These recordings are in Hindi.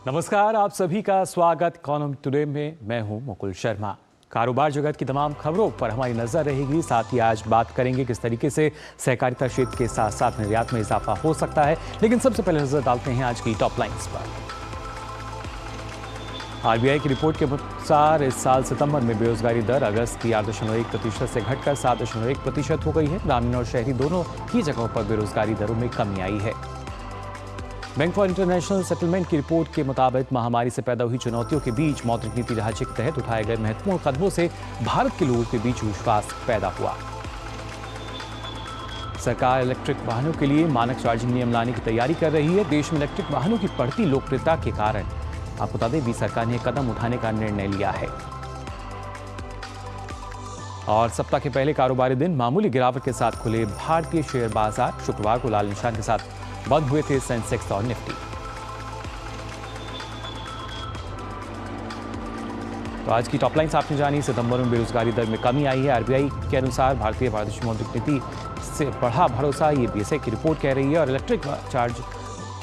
नमस्कार, आप सभी का स्वागत इकोनॉमी टुडे में। मैं हूं मुकुल शर्मा। कारोबार जगत की तमाम खबरों पर हमारी नजर रहेगी। साथ ही आज बात करेंगे किस तरीके से सहकारिता क्षेत्र के साथ साथ निर्यात में इजाफा हो सकता है। लेकिन सबसे पहले नजर डालते हैं आज की टॉप लाइंस पर। आरबीआई की रिपोर्ट के अनुसार इस साल सितंबर में बेरोजगारी दर अगस्त की 8.1% से घटकर 7.1% हो गई है। ग्रामीण और शहरी दोनों ही जगहों पर बेरोजगारी दरों में कमी आई है। बैंक फॉर इंटरनेशनल सेटलमेंट की रिपोर्ट के मुताबिक महामारी से पैदा हुई चुनौतियों के बीच मौद्रिक नीति ढांचे के तहत उठाए गए महत्वपूर्ण कदमों से भारत के लोगों के बीच विश्वास पैदा हुआ। सरकार इलेक्ट्रिक वाहनों के लिए मानक चार्जिंग नियम लाने की तैयारी कर रही है। देश में इलेक्ट्रिक वाहनों की बढ़ती लोकप्रियता के कारण आपको बता दें भी सरकार ने कदम उठाने का निर्णय लिया है। और सप्ताह के पहले कारोबारी दिन मामूली गिरावट के साथ खुले भारतीय शेयर बाजार। शुक्रवार को लाल निशान के साथ बंद हुए थे सेंसेक्स और निफ्टी। तो आज की टॉप लाइन्स आपने जानी। सितंबर में बेरोजगारी दर में कमी आई है। आरबीआई के अनुसार भारतीय पारदर्शी मौद्रिक नीति से बढ़ा भरोसा, ये बीएसआई की रिपोर्ट कह रही है। और इलेक्ट्रिक चार्ज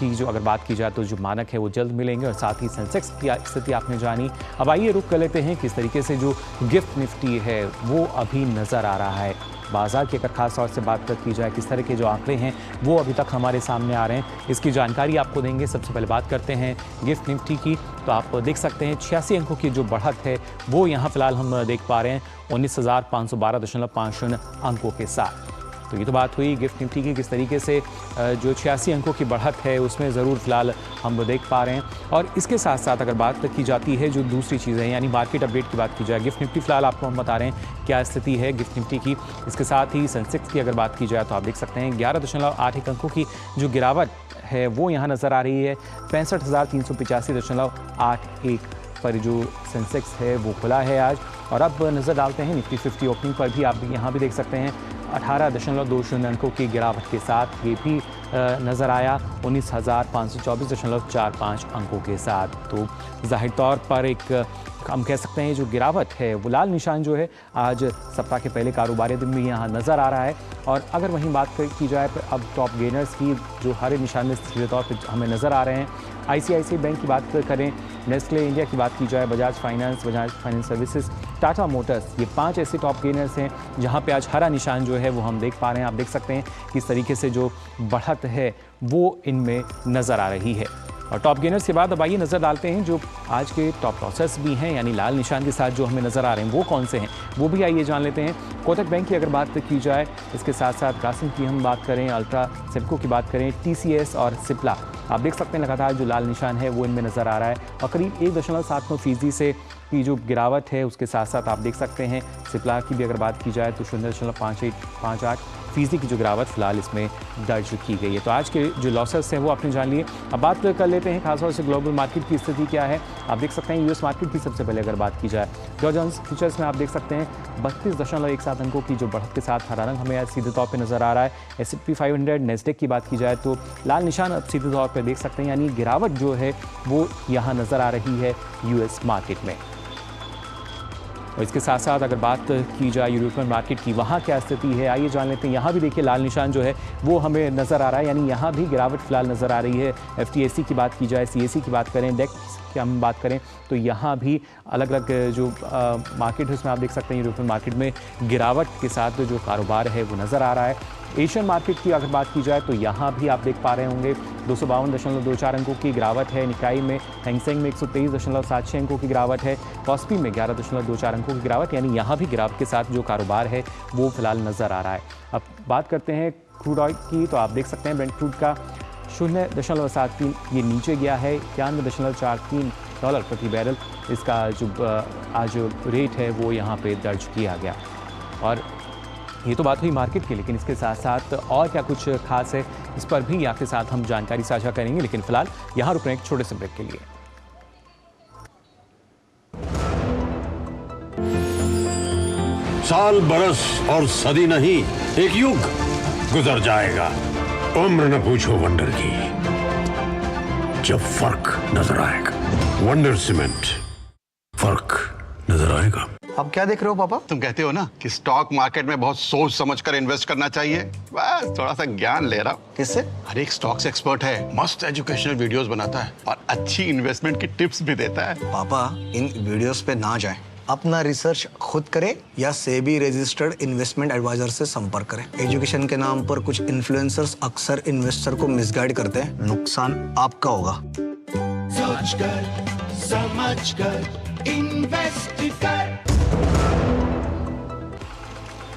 की जो अगर बात की जाए तो जो मानक है वो जल्द मिलेंगे। और साथ ही सेंसेक्स की स्थिति आपने जानी। अब आइए रुक कर लेते हैं किस तरीके से जो गिफ्ट निफ्टी है वो अभी नजर आ रहा है। बाजार की अगर खास तौर से बात की जाए किस तरह के जो आंकड़े हैं वो अभी तक हमारे सामने आ रहे हैं, इसकी जानकारी आपको देंगे। सबसे पहले बात करते हैं गिफ्ट निफ्टी की। तो आप देख सकते हैं 86 अंकों की जो बढ़त है वो यहाँ फिलहाल हम देख पा रहे हैं 19,512.50 अंकों के साथ। तो ये तो बात हुई गिफ्ट निफ्टी की, किस तरीके से जो 86 अंकों की बढ़त है उसमें ज़रूर फिलहाल हम देख पा रहे हैं। और इसके साथ साथ अगर बात की जाती है जो दूसरी चीज़ें यानी मार्केट अपडेट की बात की जाए, गिफ्ट निफ्टी फिलहाल आपको हम बता रहे हैं क्या स्थिति है गिफ्ट निफ्टी की। इसके साथ ही सेंसेक्स की अगर बात की जाए तो आप देख सकते हैं 11.81 अंकों की जो गिरावट है वो यहाँ नज़र आ रही है। 65,385.81 पर जो सेंसेक्स है वो खुला है आज। और अब नज़र डालते हैं निफ्टी 50 ओपनिंग पर भी। आप यहाँ भी देख सकते हैं 18.20 अंकों की गिरावट के साथ ये भी नज़र आया 19,524.45 अंकों के साथ। तो जाहिर तौर पर एक हम कह सकते हैं जो गिरावट है वो लाल निशान जो है आज सप्ताह के पहले कारोबारी दिन में यहाँ नज़र आ रहा है। और अगर वहीं बात की जाए अब टॉप गेनर्स की जो हरे निशान में सीधे तौर पर हमें नज़र आ रहे हैं, आईसीआईसीआई बैंक की बात करें, नेस्ले इंडिया की बात की जाए, Bajaj finance services, Tata Motors, ये 5 ऐसे टॉप गेनर्स हैं जहां पे आज हरा निशान जो है वो हम देख पा रहे हैं। आप देख सकते हैं किस तरीके से जो बढ़त है वो इनमें नज़र आ रही है। और टॉप गेनर्स के बाद अब आइए नज़र डालते हैं जो आज के टॉप लॉसेस भी हैं यानी लाल निशान के साथ जो हमें नज़र आ रहे हैं वो कौन से हैं वो भी आइए जान लेते हैं। कोटक बैंक की अगर बात की जाए, इसके साथ साथ ग्रासिम की हम बात करें, अल्ट्रा सेल्को की बात करें, टीसीएस और सिप्ला, आप देख सकते हैं लगातार जो लाल निशान है वो इनमें नज़र आ रहा है। और करीब 1.79% से की जो गिरावट है उसके साथ साथ आप देख सकते हैं सिप्ला की भी अगर बात की जाए तो 0.58% की जो गिरावट फिलहाल इसमें दर्ज की गई है। तो आज के जो लॉसेस हैं वो आपने जान लिए। अब बात कर लेते हैं खासतौर से ग्लोबल मार्केट की स्थिति क्या है। आप देख सकते हैं यूएस मार्केट की सबसे पहले अगर बात की जाए, डॉ जोन्स फ्यूचर्स में आप देख सकते हैं 32.17 अंकों की जो बढ़त के साथ हरा रंग हमें सीधे तौर पर नजर आ रहा है। S&P 500 नेस्डेक की बात की जाए तो लाल निशान अब सीधे तौर पर देख सकते हैं यानी गिरावट जो है वो यहाँ नज़र आ रही है यूएस मार्केट में। और इसके साथ साथ अगर बात की जाए यूरोपियन मार्केट की, वहाँ क्या स्थिति है आइए जान लेते हैं। यहाँ भी देखिए लाल निशान जो है वो हमें नज़र आ रहा है यानी यहाँ भी गिरावट फिलहाल नज़र आ रही है। FTSE की बात की जाए, CAC की बात करें, डेक्स की हम बात करें तो यहाँ भी अलग अलग जो मार्केट है उसमें आप देख सकते हैं यूरोपियन मार्केट में गिरावट के साथ जो कारोबार है वो नज़र आ रहा है। एशियन मार्केट की अगर बात की जाए तो यहाँ भी आप देख पा रहे होंगे 252.24 अंकों की गिरावट है। निकाई में, हैंगसेंग में 123.76 अंकों की गिरावट है। कॉस्पी में 11.24 अंकों की गिरावट यानी यहाँ भी गिरावट के साथ जो कारोबार है वो फिलहाल नज़र आ रहा है। अब बात करते हैं क्रूड ऑयल की तो आप देख सकते हैं ब्रेंट क्रूड का 0.73 ये नीचे गया है, $91.43 प्रति बैरल इसका जो आज रेट है वो यहाँ पे दर्ज किया गया। और ये तो बात हुई मार्केट की, लेकिन इसके साथ साथ और क्या कुछ खास है इस पर भी आपके साथ हम जानकारी साझा करेंगे। लेकिन फिलहाल यहाँ रुक रहे हैं एक छोटे से ब्रेक के लिए। साल, बरस और सदी नहीं, एक युग गुजर जाएगा। उम्र न पूछो वंडर की, जब फर्क नजर आएगा। वंडर सीमेंट, फर्क नजर आएगा। अब क्या देख रहे हो पापा? तुम कहते हो ना कि स्टॉक मार्केट में बहुत सोच समझकर इन्वेस्ट करना चाहिए, बस थोड़ा सा ज्ञान ले रहा हूँ। किससे? हर एक स्टॉक्स एक्सपर्ट है, मस्त एजुकेशनल वीडियोस बनाता है और अच्छी इन्वेस्टमेंट की टिप्स भी देता है। पापा इन वीडियोस पे ना जाएं, अपना रिसर्च खुद करें या सेबी रजिस्टर्ड इन्वेस्टमेंट एडवाइजर से संपर्क करें। एजुकेशन के नाम पर कुछ इन्फ्लुएंसर्स अक्सर इन्वेस्टर को मिसगाइड करते हैं, नुकसान आपका होगा। सोच कर समझ कर इन्वेस्ट कर।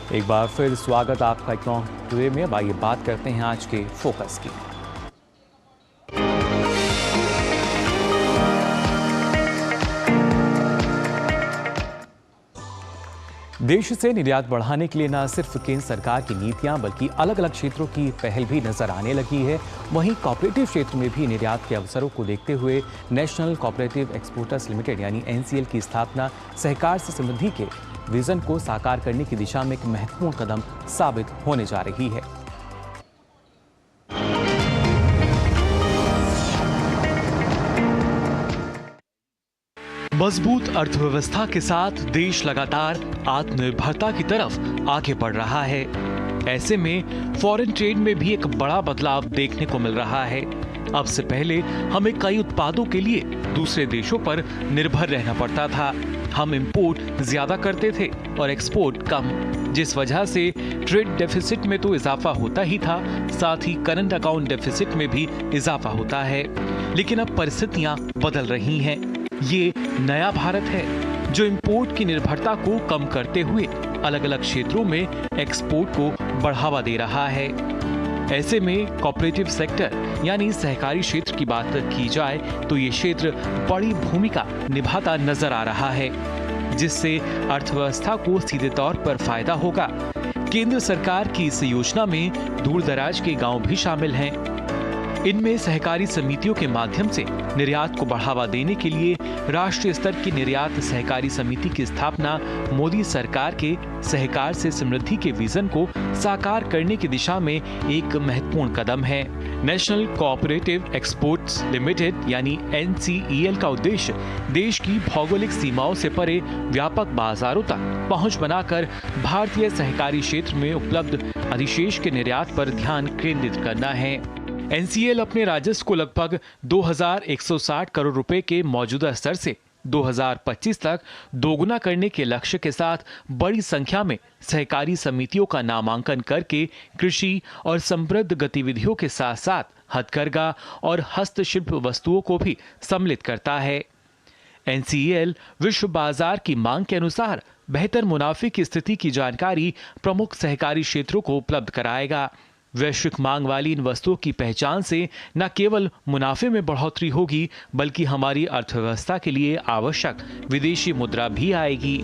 एक बार फिर स्वागत आपका इकोनॉमिक टुडे में। अब आइए बात करते हैं आज के फोकस की। देश से निर्यात बढ़ाने के लिए न सिर्फ केंद्र सरकार की नीतियां बल्कि अलग अलग क्षेत्रों की पहल भी नजर आने लगी है। वहीं कॉपरेटिव क्षेत्र में भी निर्यात के अवसरों को देखते हुए नेशनल कोऑपरेटिव एक्सपोर्टर्स लिमिटेड यानी एनसीएल की स्थापना सहकार से समृद्धि के विजन को साकार करने की दिशा में एक महत्वपूर्ण कदम साबित होने जा रही है। मजबूत अर्थव्यवस्था के साथ देश लगातार आत्मनिर्भरता की तरफ आगे बढ़ रहा है। ऐसे में फॉरेन ट्रेड में भी एक बड़ा बदलाव देखने को मिल रहा है। अब से पहले हमें कई उत्पादों के लिए दूसरे देशों पर निर्भर रहना पड़ता था। हम इंपोर्ट ज्यादा करते थे और एक्सपोर्ट कम, जिस वजह से ट्रेड डेफिसिट में तो इजाफा होता ही था, साथ ही करंट अकाउंट डेफिसिट में भी इजाफा होता है। लेकिन अब परिस्थितियां बदल रही हैं। ये नया भारत है जो इंपोर्ट की निर्भरता को कम करते हुए अलग अलग क्षेत्रों में एक्सपोर्ट को बढ़ावा दे रहा है। ऐसे में कोऑपरेटिव सेक्टर यानी सहकारी क्षेत्र की बात की जाए तो ये क्षेत्र बड़ी भूमिका निभाता नजर आ रहा है, जिससे अर्थव्यवस्था को सीधे तौर पर फायदा होगा। केंद्र सरकार की इस योजना में दूर दराज के गांव भी शामिल हैं। इनमें सहकारी समितियों के माध्यम से निर्यात को बढ़ावा देने के लिए राष्ट्रीय स्तर की निर्यात सहकारी समिति की स्थापना मोदी सरकार के सहकार से समृद्धि के विजन को साकार करने की दिशा में एक महत्वपूर्ण कदम है। नेशनल कोऑपरेटिव एक्सपोर्ट्स लिमिटेड यानी NCEL का उद्देश्य देश की भौगोलिक सीमाओं से परे व्यापक बाजारों तक पहुंच बनाकर भारतीय सहकारी क्षेत्र में उपलब्ध अधिशेष के निर्यात पर ध्यान केंद्रित करना है। NCEL अपने राजस्व को लगभग 2160 करोड़ रुपए के मौजूदा स्तर से 2025 तक दोगुना करने के लक्ष्य के साथ बड़ी संख्या में सहकारी समितियों का नामांकन करके कृषि और समृद्ध गतिविधियों के साथ साथ हथकरघा और हस्तशिल्प वस्तुओं को भी सम्मिलित करता है। NCEL विश्व बाजार की मांग के अनुसार बेहतर मुनाफे की स्थिति की जानकारी प्रमुख सहकारी क्षेत्रों को उपलब्ध कराएगा। वैश्विक मांग वाली इन वस्तुओं की पहचान से न केवल मुनाफे में बढ़ोतरी होगी बल्कि हमारी अर्थव्यवस्था के लिए आवश्यक विदेशी मुद्रा भी आएगी।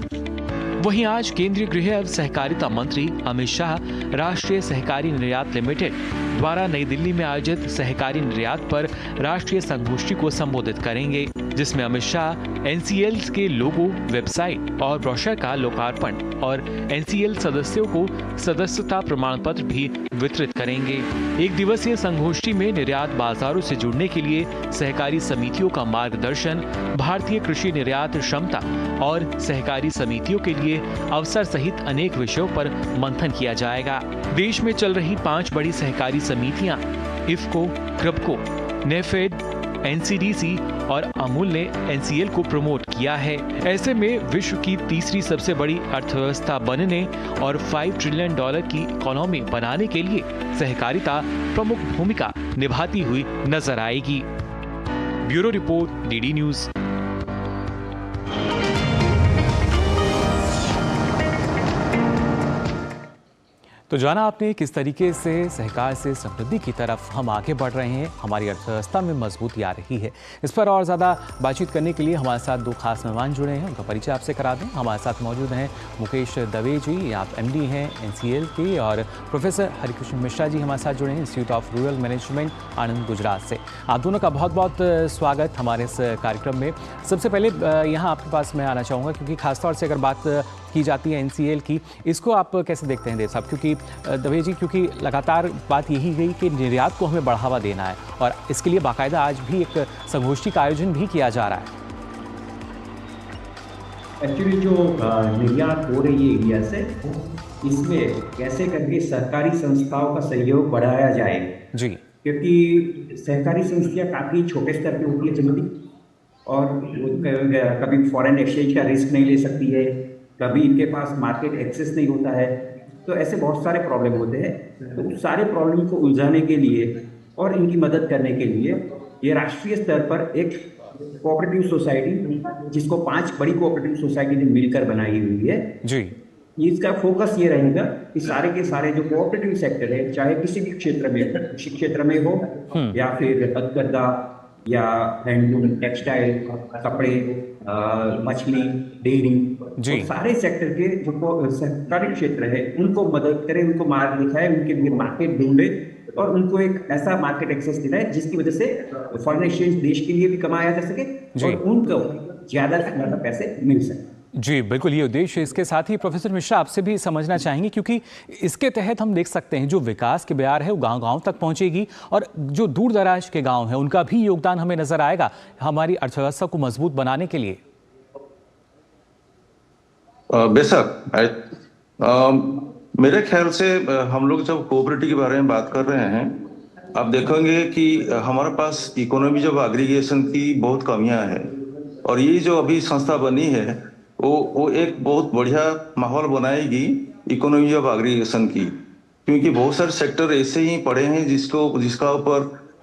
वहीं आज केंद्रीय गृह एवं सहकारिता मंत्री अमित शाह राष्ट्रीय सहकारी निर्यात लिमिटेड द्वारा नई दिल्ली में आयोजित सहकारी निर्यात पर राष्ट्रीय संगोष्ठी को संबोधित करेंगे, जिसमें अमित शाह NCEL के लोगो, वेबसाइट और ब्रोशर का लोकार्पण और NCEL सदस्यों को सदस्यता प्रमाण पत्र भी वितरित करेंगे। एक दिवसीय संगोष्ठी में निर्यात बाजारों से जुड़ने के लिए सहकारी समितियों का मार्गदर्शन, भारतीय कृषि निर्यात क्षमता और सहकारी समितियों के लिए अवसर सहित अनेक विषयों पर मंथन किया जाएगा। देश में चल रही 5 बड़ी सहकारी समितियां इफ्को, क्रिप्को, नेफेड, NCDC और अमूल ने NCEL को प्रमोट किया है। ऐसे में विश्व की तीसरी सबसे बड़ी अर्थव्यवस्था बनने और $5 ट्रिलियन की इकोनॉमी बनाने के लिए सहकारिता प्रमुख भूमिका निभाती हुई नजर आएगी। Bureau report, DD news. तो जाना आपने किस तरीके से सहकार से समृद्धि की तरफ हम आगे बढ़ रहे हैं, हमारी अर्थव्यवस्था में मजबूती आ रही है। इस पर और ज़्यादा बातचीत करने के लिए हमारे साथ 2 खास मेहमान जुड़े हैं, उनका परिचय आपसे करा दें। हमारे साथ मौजूद हैं मुकेश दवे जी, आप MD हैं NCEL के, और प्रोफेसर हरिकृष्ण मिश्रा जी हमारे साथ जुड़े हैं इंस्टीट्यूट ऑफ रूरल मैनेजमेंट, आनंद, गुजरात से। आप दोनों का बहुत बहुत स्वागत हमारे इस कार्यक्रम में। सबसे पहले यहाँ आपके पास मैं आना चाहूँगा, क्योंकि खासतौर से अगर बात की जाती है NCEL की, इसको आप कैसे देखते हैं देव साहब? क्योंकि दवे जी, क्योंकि लगातार बात यही गई कि निर्यात को हमें बढ़ावा देना है और इसके लिए बाकायदा आज भी एक संगोष्ठी का आयोजन भी किया जा रहा है। एक्चुअली जो निर्यात हो रही है इंडिया से, इसमें कैसे करके सहकारी संस्थाओं का सहयोग बढ़ाया जाए, जी क्योंकि सहकारी संस्थाएं काफ़ी छोटे स्तर पे होती है जनरली, और वो कभी फॉरेन एक्सचेंज का रिस्क नहीं ले सकती है, कभी इनके पास मार्केट एक्सेस नहीं होता है, तो ऐसे बहुत सारे प्रॉब्लम होते हैं। तो उस सारे प्रॉब्लम को उलझाने के लिए और इनकी मदद करने के लिए ये राष्ट्रीय स्तर पर एक कोऑपरेटिव सोसाइटी, जिसको 5 बड़ी कोऑपरेटिव सोसाइटी ने मिलकर बनाई हुई है, जी इसका फोकस ये रहेगा कि सारे के सारे जो कोऑपरेटिव सेक्टर है, चाहे किसी भी क्षेत्र में, कृषि क्षेत्र में हो या फिर हथकरघा या हैंडलूम, टेक्सटाइल, कपड़े, मछली, डेयरी, जी। तो सारे सेक्टर के जो सरकारी क्षेत्र है उनको मदद करें, उनको मार्ग दिखाए, उनके लिए मार्केट ढूंढे और उनको एक ऐसा मार्केट एक्सेस दिलाए जिसकी वजह से फॉरेन एक्सचेंज देश के लिए भी कमाया जा सके और उनको ज्यादा से ज्यादा पैसे मिल सके। जी बिल्कुल, ये उद्देश्य। इसके साथ ही प्रोफेसर मिश्रा आपसे भी समझना चाहेंगे, क्योंकि इसके तहत हम देख सकते हैं जो विकास की बयार है वो गांव-गांव तक पहुंचेगी और जो दूर दराज के गांव हैं उनका भी योगदान हमें नजर आएगा हमारी अर्थव्यवस्था को मजबूत बनाने के लिए। बेशक, मेरे ख्याल से हम लोग जब कोऑपरेटिव के बारे में बात कर रहे हैं, आप देखेंगे कि हमारे पास इकोनॉमी जब एग्रीगेशन की बहुत कमियां हैं और ये जो अभी संस्था बनी है वो एक बहुत बढ़िया माहौल बनाएगी इकोनॉमी ऑफ एग्रीगेशन की, क्योंकि बहुत सारे सेक्टर ऐसे ही पड़े हैं जिसका ऊपर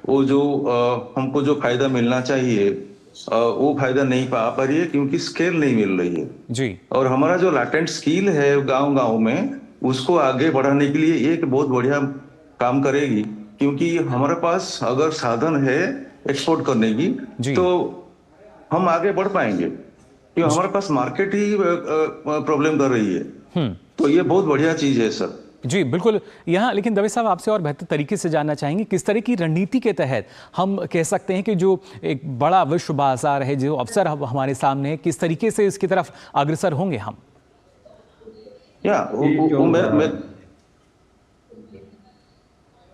वो जो हमको जो फायदा मिलना चाहिए वो फायदा नहीं पा रही है, क्योंकि स्केल नहीं मिल रही है जी। और हमारा जो लैटेंट स्किल है गांव-गांव में उसको आगे बढ़ाने के लिए एक बहुत बढ़िया काम करेगी, क्योंकि हमारे पास अगर साधन है एक्सपोर्ट करने की तो हम आगे बढ़ पाएंगे, क्योंकि हमारे पास मार्केट ही प्रॉब्लम कर रही है। तो ये बहुत बढ़िया चीज है सर। जी बिल्कुल। यहाँ लेकिन दवे साहब आपसे और बेहतर तरीके से जानना चाहेंगे, किस तरह की रणनीति के तहत हम कह सकते हैं कि जो एक बड़ा विश्व बाजार है, जो अवसर हमारे सामने है, किस तरीके से इसकी तरफ अग्रसर होंगे हम?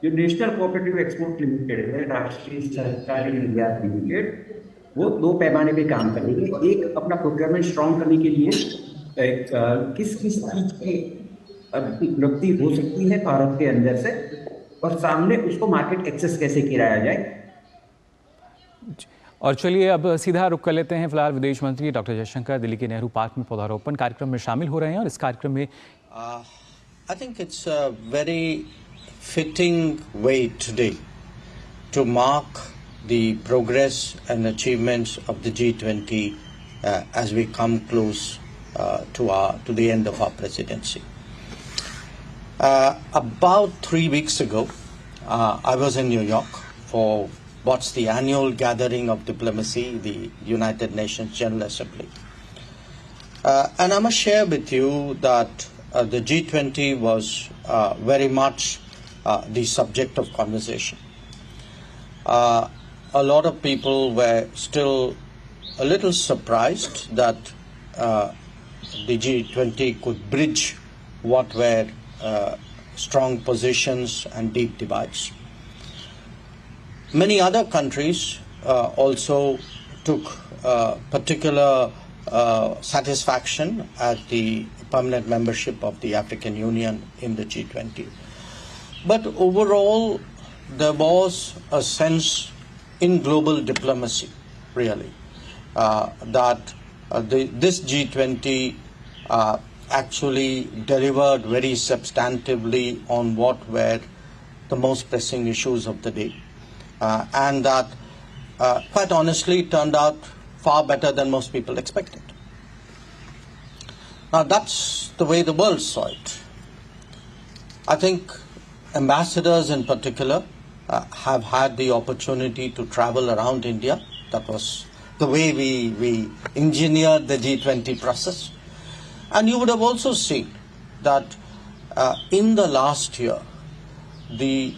जो नेशनल कोऑपरेटिव एक्सपोर्ट लिमिटेड है, राष्ट्रीय सहकारी निर्यात लिमिटेड, वो 2 पैमाने पे काम करेंगे। एक, अपना प्रोक्योरमेंट स्ट्रॉन्ग करने के लिए किस किस चीज की उपलब्धि हो सकती है भारत के अंदर से, और सामने उसको मार्केट एक्सेस कैसे किया जाए। और चलिए अब सीधा रुक कर लेते हैं। फिलहाल विदेश मंत्री डॉक्टर जयशंकर दिल्ली के नेहरू पार्क में पौधारोपण कार्यक्रम में शामिल हो रहे हैं और इस कार्यक्रम में I think it's a very fitting way today to mark the progress and achievements of the G20 as we come close to the end of our presidency. About 3 weeks ago, I was in New York for what's the annual gathering of diplomacy, the United Nations General Assembly. And I must share with you that the G20 was very much the subject of conversation. A lot of people were still a little surprised that the G20 could bridge what were strong positions and deep divides. Many other countries also took particular satisfaction at the permanent membership of the African Union in the G20. But overall, there was a sense in global diplomacy, really, that this G20 actually delivered very substantively on what were the most pressing issues of the day, and that, quite honestly, turned out far better than most people expected. Now, that's the way the world saw it. I think ambassadors in particular have had the opportunity to travel around India. That was the way we engineered the G20 process. And you would have also seen that in the last year, the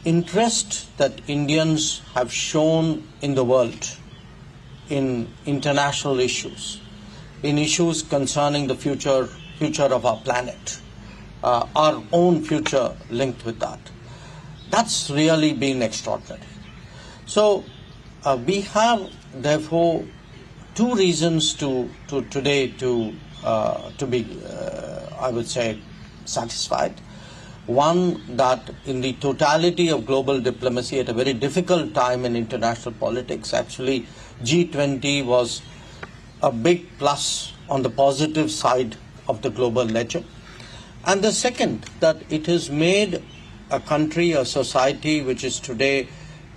interest that Indians have shown in the world in international issues, in issues concerning the future of our planet, our own future linked with that. That's really been extraordinary. So we have therefore two reasons to today to be, I would say, satisfied. One, that in the totality of global diplomacy at a very difficult time in international politics, actually G20 was a big plus on the positive side of the global ledger. And the second, that it has made a country, a society which is today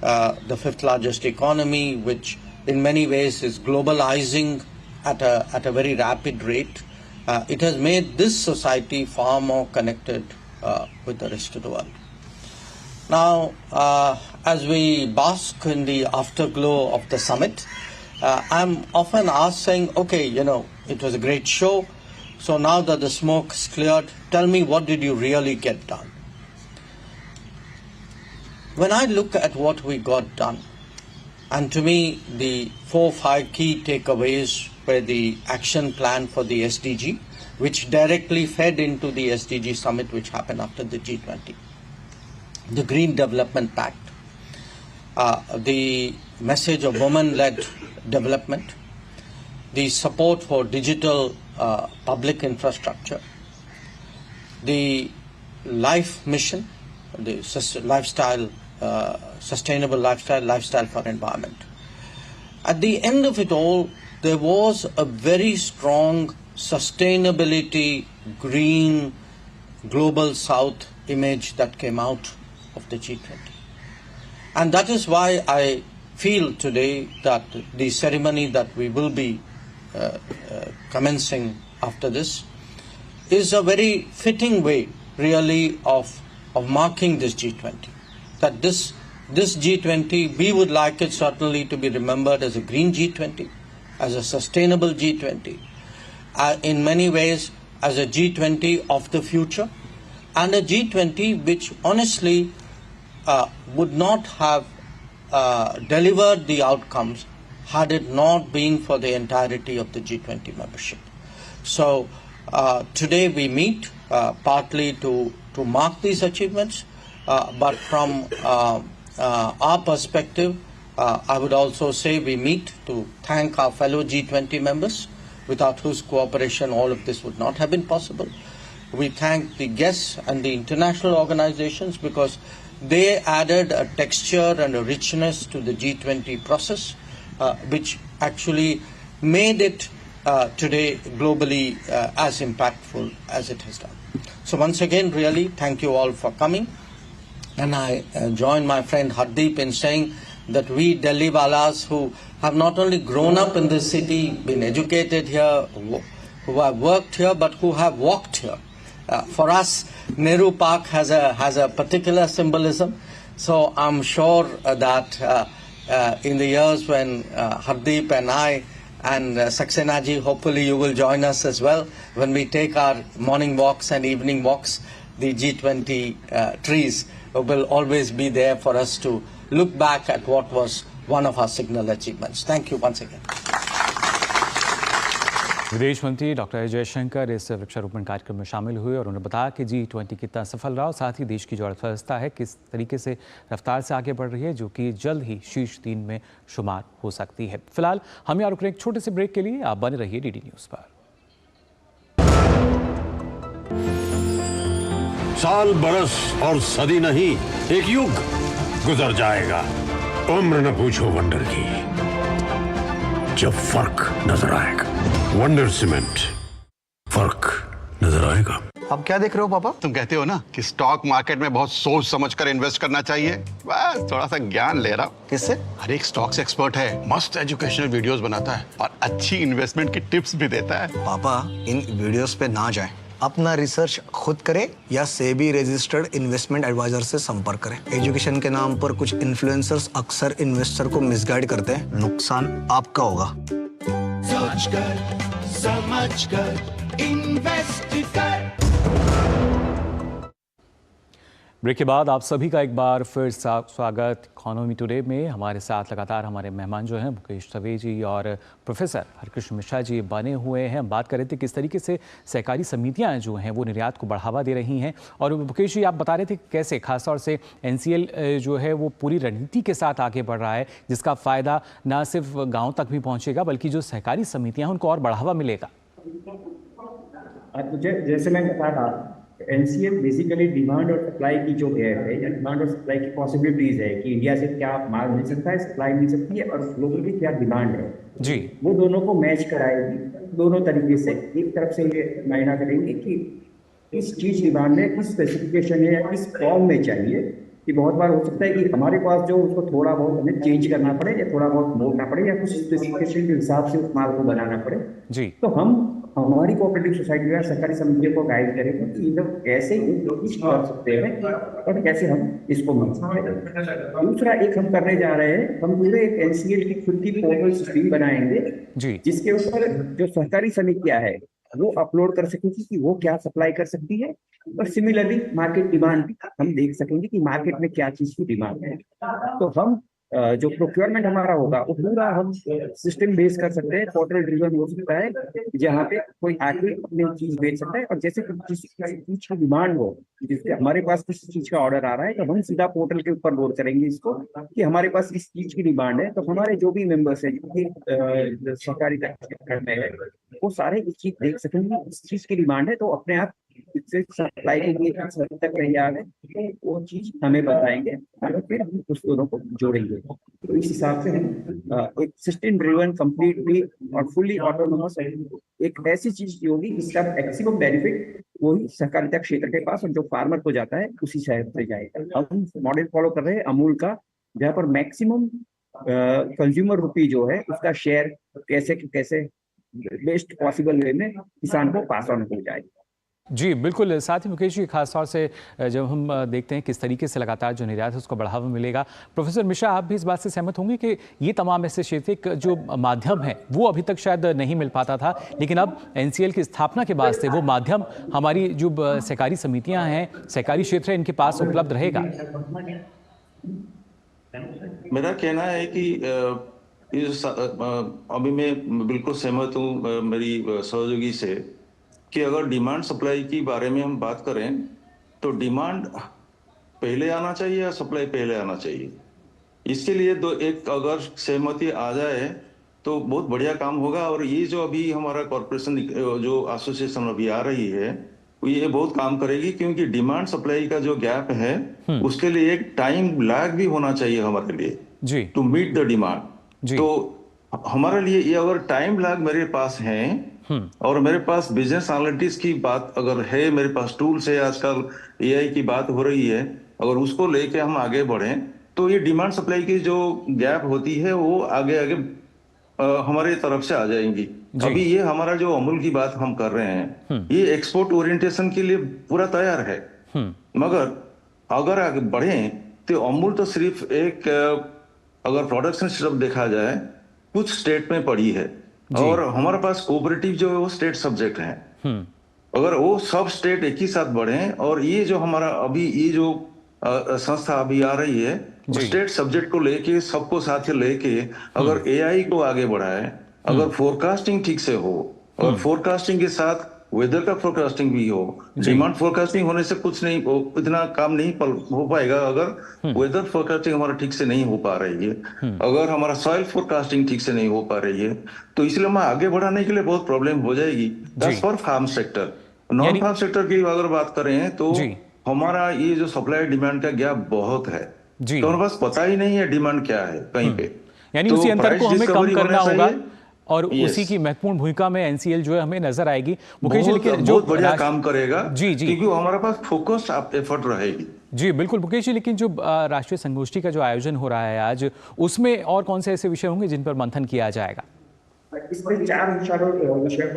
the fifth largest economy, which in many ways is globalizing at a very rapid rate. It has made this society far more connected with the rest of the world. Now, as we bask in the afterglow of the summit, I'm often asked saying, okay, it was a great show. So now that the smoke's cleared, tell me, what did you really get done? When I look at what we got done, and to me, the 4 or 5 key takeaways were the action plan for the SDG, which directly fed into the SDG summit, which happened after the G20. The Green Development Pact, the message of women-led development, the support for digital public infrastructure, the life mission, the sustainable lifestyle for environment. At the end of it all, there was a very strong sustainability, green, global south image that came out of the G20. And that is why I feel today that the ceremony that we will be commencing after this is a very fitting way, really, of marking this G20. That this G20, we would like it certainly to be remembered as a green G20, as a sustainable G20, in many ways as a G20 of the future, and a G20 which honestly would not have delivered the outcomes had it not been for the entirety of the G20 membership. So today we meet partly to mark these achievements, but from our perspective, I would also say we meet to thank our fellow G20 members, without whose cooperation all of this would not have been possible. We thank the guests and the international organizations because they added a texture and a richness to the G20 process, which actually made it today globally as impactful as it has done. So once again, really, thank you all for coming. And I join my friend Hardeep in saying that we Delhi Walas who have not only grown up in this city, been educated here, who have worked here, but who have walked here. For us, Nehru Park has a particular symbolism. So I'm sure that in the years when Hardeep and I and Saxena ji, hopefully you will join us as well, when we take our morning walks and evening walks, the G20 trees will always be there for us to look back at what was one of our signal achievements. Thank you once again. विदेश मंत्री डॉक्टर जयशंकर इस वृक्षारोपण कार्यक्रम में शामिल हुए और उन्होंने बताया कि G20 कितना सफल रहा और साथ ही देश की जो अर्थव्यवस्था है किस तरीके से रफ्तार से आगे बढ़ रही है, जो कि जल्द ही शीर्ष 3 में शुमार हो सकती है। फिलहाल हम यहाँ रुक रहे हैं एक छोटे से ब्रेक के लिए। आप बने रहिए डीडी न्यूज पर। साल, बरस और सदी नहीं, एक युग गुजर जाएगा। उम्र न पूछो वंडर की, जब फर्क नजर आएगा। वंडर सीमेंट, फर्क नजर आएगा। आप क्या देख रहे हो पापा? तुम कहते हो ना कि स्टॉक मार्केट में बहुत सोच समझ कर इन्वेस्ट करना चाहिए, बस थोड़ा सा ज्ञान ले रहा हूँ। किससे? हर एक स्टॉक्स एक्सपर्ट है, मस्त एजुकेशनल वीडियोस बनाता है और अच्छी इन्वेस्टमेंट की टिप्स भी देता है। पापा, इन वीडियोस पे ना जाएं। अपना रिसर्च खुद करें या सेबी रजिस्टर्ड इन्वेस्टमेंट एडवाइजर से संपर्क करें। एजुकेशन के नाम पर कुछ इन्फ्लुएंसर्स अक्सर इन्वेस्टर को मिसगाइड करते हैं, नुकसान आपका होगा। सोच कर, समझ कर, इन्वेस्ट कर। ब्रेक के बाद आप सभी का एक बार फिर स्वागत इकोनॉमी टुडे में। हमारे साथ लगातार हमारे मेहमान जो हैं मुकेश दवे जी और प्रोफेसर हरकृष्ण मिश्रा जी बने हुए हैं। हम बात कर रहे थे किस तरीके से सहकारी समितियां जो हैं वो निर्यात को बढ़ावा दे रही हैं, और मुकेश जी आप बता रहे थे कैसे खासतौर से NCL जो है वो पूरी रणनीति के साथ आगे बढ़ रहा है, जिसका फ़ायदा ना सिर्फ गाँव तक भी पहुँचेगा बल्कि जो सहकारी समितियाँ हैं उनको और बढ़ावा मिलेगा। जैसे मैं बता रहा, NCL बेसिकली डिमांड और सप्लाई की जो गैप है या डिमांड और सप्लाई की पॉसिबिलिटीज है कि इंडिया से क्या माल मिल सकता है, सप्लाई मिल सकती है, और ग्लोबली क्या डिमांड है जी, वो दोनों को मैच कराएगी दोनों तरीके से। एक तरफ से ये मायना करेंगे कि किस चीज डिमांड है, किस स्पेसिफिकेशन है या किस फॉर्म में चाहिए। कि बहुत बार हो सकता है कि हमारे पास जो उसको थोड़ा बहुत हमें चेंज करना पड़े या थोड़ा बहुत मोड़ना पड़े या कुछ स्पेसिफिकेशन के हिसाब से उस माल को बनाना पड़े जी। तो हम हमारी कोऑपरेटिव सोसाइटी या सरकारी समितियों को गाइड करेंगे कि ये लोग कैसे कर सकते हैं और कैसे हम इसको मिल सकते हैं। दूसरा एक हम करने जा रहे हैं, हम पूरे एक NCL की खुद की पोर्टल सिस्टम बनाएंगे जी, जिसके ऊपर जो सहकारी समितियां है वो अपलोड कर सकेंगी कि वो क्या सप्लाई कर सकती है, और सिमिलरली मार्केट डिमांड भी हम देख सकेंगे कि मार्केट में क्या चीज की डिमांड है। तो हम जो प्रोक्योरमेंट हमारा होगा वो पूरा हम सिस्टम बेस कर सकते हैं, पोर्टल ड्रिवन हो सकता है जहाँ पे कोई आके अपनी चीज बेच सकता है, और जैसे किसी चीज की डिमांड हो, जिससे हमारे पास किसी चीज का ऑर्डर आ रहा है तो हम सीधा पोर्टल के ऊपर लोड करेंगे इसको कि हमारे पास इस चीज की डिमांड है। तो हमारे जो भी मेंबर्स है जो भी सहकारी क्षेत्र में है वो सारे इस चीज देख सकेंगे, इस चीज की डिमांड है तो अपने आप इससे सप्लाई के लिए किस हद तक तैयार है तो वो चीज हमें बताएंगे और फिर हम उस दोनों को जोड़ेंगे। तो इस हिसाब से हम एक सिस्टम ड्रिवन कंप्लीटली और फुल्ली ऑटोनोमस एक ऐसी चीज होगी जिसका मैक्सिमम बेनिफिट वही सहकारिता क्षेत्र के पास और जो फार्मर को जाता है उसी शहर से जाएगा। हम मॉडल फॉलो कर रहे हैं अमूल का, जहाँ पर मैक्सिमम कंज्यूमर रुपी जो है उसका शेयर कैसे बेस्ट पॉसिबल वे में किसान को पास ऑन हो जाए। जी बिल्कुल। साथ ही मुकेश जी खास तौर से जब हम देखते हैं किस तरीके से लगातार जो निर्यात है उसको बढ़ावा मिलेगा, प्रोफेसर मिश्रा आप भी इस बात से सहमत होंगे कि ये तमाम ऐसे क्षेत्र जो माध्यम है वो अभी तक शायद नहीं मिल पाता था, लेकिन अब NCL की स्थापना के बाद से वो माध्यम हमारी जो सहकारी समितियां हैं, सहकारी क्षेत्र है, इनके पास उपलब्ध रहेगा। मेरा कहना है कि अभी मैं बिल्कुल सहमत हूँ मेरी सहयोगी से कि अगर डिमांड सप्लाई की बारे में हम बात करें तो डिमांड पहले आना चाहिए या सप्लाई पहले आना चाहिए, इसके लिए एक अगर सहमति आ जाए तो बहुत बढ़िया काम होगा। और ये जो अभी हमारा कॉर्पोरेशन जो एसोसिएशन अभी आ रही है ये बहुत काम करेगी, क्योंकि डिमांड सप्लाई का जो गैप है उसके लिए एक टाइम लैग भी होना चाहिए हमारे लिए टू मीट द डिमांड। तो हमारे लिए ये अगर टाइम लैग मेरे पास है और मेरे पास बिजनेस एनालिटिक्स की बात अगर है, मेरे पास टूल्स है, आजकल AI की बात हो रही है, अगर उसको लेके हम आगे बढ़ें तो ये डिमांड सप्लाई की जो गैप होती है वो आगे आगे हमारे तरफ से आ जाएंगी। अभी ये हमारा जो अमूल की बात हम कर रहे हैं ये एक्सपोर्ट ओरिएंटेशन के लिए पूरा तैयार है, मगर अगर आगे बढ़े तो अमूल तो सिर्फ एक अगर प्रोडक्शन सिर्फ देखा जाए कुछ स्टेट में पड़ी है और हमारे पास कोऑपरेटिव जो है वो स्टेट सब्जेक्ट है। अगर वो सब स्टेट एक ही साथ बढ़े और ये जो हमारा अभी ये जो संस्था अभी आ रही है स्टेट सब्जेक्ट को लेके सबको साथ लेके अगर AI को आगे बढ़ाए, अगर फोरकास्टिंग ठीक से हो और फोरकास्टिंग के साथ वेदर का फोरकास्टिंग भी हो, डिमांड फोरकास्टिंग होने से कुछ नहीं इतना काम नहीं हो पाएगा अगर वेदर फोरकास्टिंग हमारा ठीक से नहीं हो पा रही है, अगर हमारा सॉइल फोरकास्टिंग ठीक से नहीं हो पा रही है, तो इसलिए हमें आगे बढ़ाने के लिए बहुत प्रॉब्लम हो जाएगी। That's for farm sector. Non farm sector की अगर बात करें तो हमारा ये जो सप्लाई डिमांड का गैप बहुत है, तो हमारे पास पता ही नहीं है डिमांड क्या है कहीं पे, यानी उसी अंतर को हमें कम करना होगा और उसी की महत्वपूर्ण भूमिका में NCL जो है हमें नजर आएगी। मुकेश जी लेकिन जो बढ़िया काम करेगा जी क्योंकि हमारे पास फोकस एफर्ट रहेगी। जी बिल्कुल मुकेश जी, लेकिन जो राष्ट्रीय संगोष्ठी का जो आयोजन हो रहा है आज, उसमें और कौन से ऐसे विषय होंगे जिन पर मंथन किया जाएगा? इसमें 4 विषयों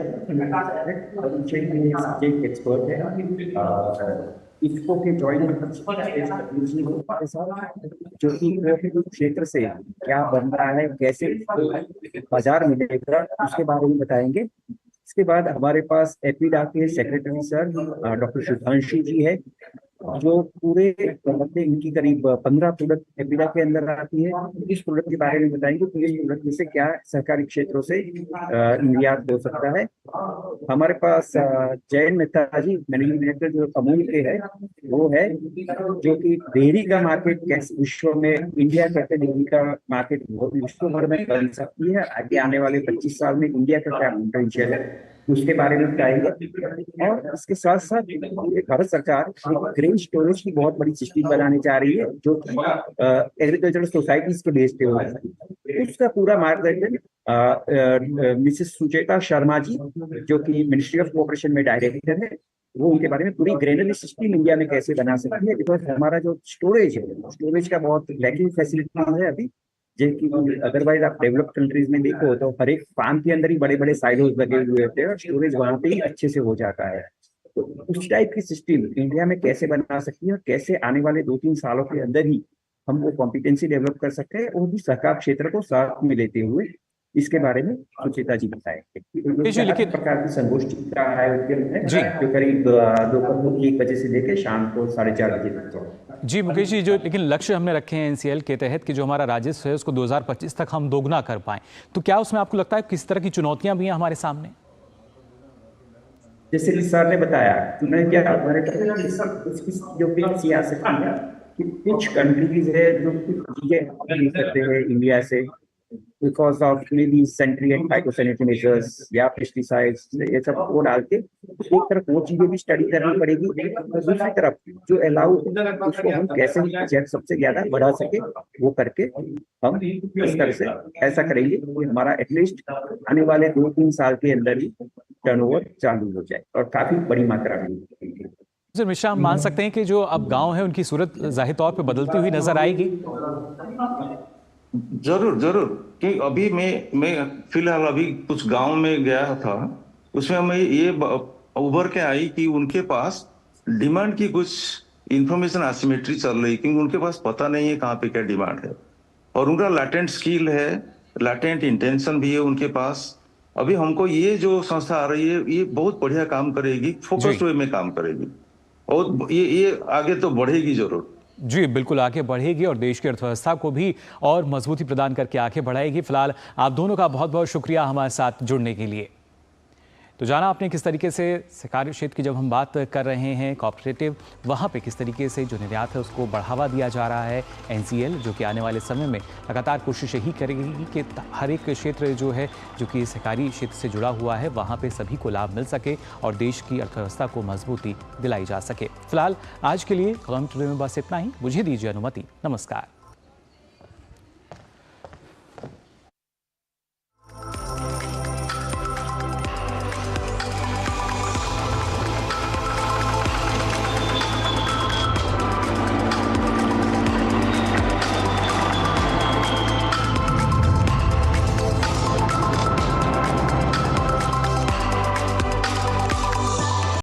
पर एक्सपर्ट है इसको के ज्वाइंट जो कि क्षेत्र से क्या बन रहा है, कैसे बाजार मिलेगा उसके बारे में बताएंगे। इसके बाद हमारे पास एपीडा के सेक्रेटरी सर डॉक्टर सुधांशु जी है, जो पूरे मतलब इनकी करीब 15 प्रोडक्ट एपिडा के अंदर आती है। इस प्रोडक्ट के बारे में बताएंगे कि इस प्रोडक्ट में से क्या सहकारी क्षेत्रों से निर्यात हो सकता है। हमारे पास जयंत मेहता जी, मैनेजिंग डायरेक्टर जो अमूल के है, वो है जो कि डेयरी का मार्केट कैसे विश्व में, इंडिया कैसे डेयरी का मार्केट विश्व भर में बन सकती है, आगे आने वाले 25 साल में इंडिया का क्या पोटेंशियल है, उसके बारे में बताएंगे। और इसके साथ साथ भारत सरकार एक ग्रेन स्टोरेज की बहुत बड़ी सिस्टम बनाने जा रही है, जो कि एग्रीकल्चरल सोसाइटीज के बेस पे होगा। उसका पूरा मार्गदर्शन मिसेस सुचेता शर्मा जी, जो कि मिनिस्ट्री ऑफ कोऑपरेशन में डायरेक्टर है, वो उनके बारे में पूरी ग्रेनरी सिस्टम इंडिया में कैसे बना सकती है। बिकॉज हमारा जो स्टोरेज है, स्टोरेज का बहुत लैकिंग फैसिलिटी है अभी, जबकि अदरवाइज आप डेवलप्ड कंट्रीज में देखो तो हर एक फार्म के अंदर ही बड़े बड़े साइलोज लगे हुए होते हैं और स्टोरेज वहां पे ही अच्छे से हो जाता है। तो उस टाइप की सिस्टम इंडिया में कैसे बना सकती है और कैसे आने वाले 2-3 सालों के अंदर ही हम वो कॉम्पिटेंसी डेवलप कर सकते हैं, और भी सहकार क्षेत्र को साथ में लेते हुए, इसके बारे में सुचेता जी बताएंगे। जी, लेकिन प्रकार की संगोष्ठी का आयोजन है जो करीब दोपहर 1 बजे से लेकर शाम को 4:30 बजे तक। जी मुकेश जी, जो लेकिन लक्ष्य हमने रखे हैं एनसीएल के तहत कि जो हमारा राजस्व है उसको 2025 तक हम दोगुना कर पाएं, तो क्या उसमें आपको लगता है किस तरह की चुनौतियां भी हैं हमारे सामने? जैसे कि सर ने बताया, उन्होंने क्या हमारे जो सियासत है कि कुछ कंट्रीज है जो कुछ चीजें करते हैं इंडिया से, because of maybe sanitary and phytosanitary measures या पेस्टिसाइड्स, ये सब को डाल के एक तरफ वो चीजें भी स्टडी करनी पड़ेगी, और दूसरी तरफ जो अलाउ उसको हम कैसे सबसे ज्यादा बढ़ा सके, वो करके हम इस तरह से ऐसा करेंगे कि हमारा एटलीस्ट आने वाले 2-3 साल के अंदर ही टर्नओवर चालू हो जाए और काफी बड़ी मात्रा में। सर मिश्रा, हम मान सकते हैं कि जो अब गांव है उनकी सूरत जाहिर तौर पे बदलती हुई नजर आएगी? जरूर जरूर, कि अभी मैं फिलहाल अभी कुछ गांव में गया था, उसमें हमें ये उभर के आई कि उनके पास डिमांड की कुछ इंफॉर्मेशन एसिमेट्री चल रही, क्योंकि उनके पास पता नहीं है कहाँ पे क्या डिमांड है, और उनका लैटेंट स्किल है, लैटेंट इंटेंशन भी है उनके पास। अभी हमको ये जो संस्था आ रही है, ये बहुत बढ़िया काम करेगी, फोकस्ड वे में काम करेगी, और ये आगे तो बढ़ेगी जरूर। जी बिल्कुल आगे बढ़ेगी और देश की अर्थव्यवस्था को भी और मजबूती प्रदान करके आगे बढ़ाएगी। फिलहाल आप दोनों का बहुत बहुत शुक्रिया हमारे साथ जुड़ने के लिए। तो जाना आपने किस तरीके से सहकारी क्षेत्र की जब हम बात कर रहे हैं कोऑपरेटिव, वहाँ पे किस तरीके से जो निर्यात है उसको बढ़ावा दिया जा रहा है। एनसीएल जो कि आने वाले समय में लगातार कोशिश यही करेगी कि हर एक क्षेत्र जो है जो कि सहकारी क्षेत्र से जुड़ा हुआ है वहाँ पे सभी को लाभ मिल सके और देश की अर्थव्यवस्था को मजबूती दिलाई जा सके। फिलहाल आज के लिए कॉलम टुडे में बस इतना ही। मुझे दीजिए अनुमति। नमस्कार।